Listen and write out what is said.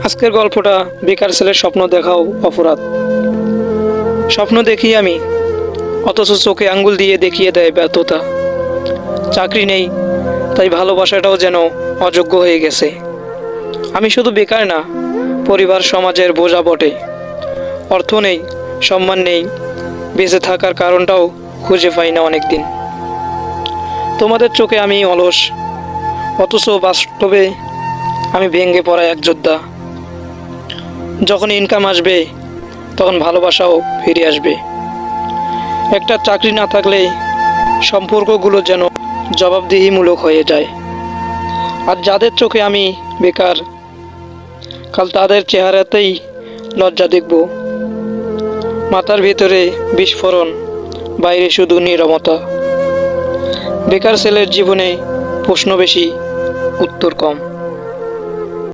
আজকের গল্পটা বেকার ছেলের স্বপ্ন দেখাও অপরাধ। স্বপ্ন দেখি আমি, অথচ চোখে আঙ্গুল দিয়ে দেখিয়ে দেয় ব্যর্থতা। চাকরি নেই, তাই ভালোবাসাটাও যেন অযোগ্য হয়ে গেছে। আমি শুধু বেকার না, পরিবার সমাজের বোঝা বটে। অর্থ নেই, সম্মান নেই, বেঁচে থাকার কারণটাও খুঁজে পাই না অনেক দিন। তোমাদের চোখে আমি অলস, অথচ বাস্তবে আমি ভেঙে পড়া এক যোদ্ধা। যখন ইনকাম আসবে, তখন ভালোবাসাও ফিরে আসবে। একটা চাকরি না থাকলে সম্পর্কগুলো যেন জবাবদিহিমূলক হয়ে যায়। আর যাদের চোখে আমি বেকার, কাল তাদের চেহারাতেই লজ্জা দেখব। মাথার ভিতরে বিস্ফোরণ, বাইরে শুধু নীরবতা। বেকার ছেলের জীবনে প্রশ্ন বেশি, উত্তর কম।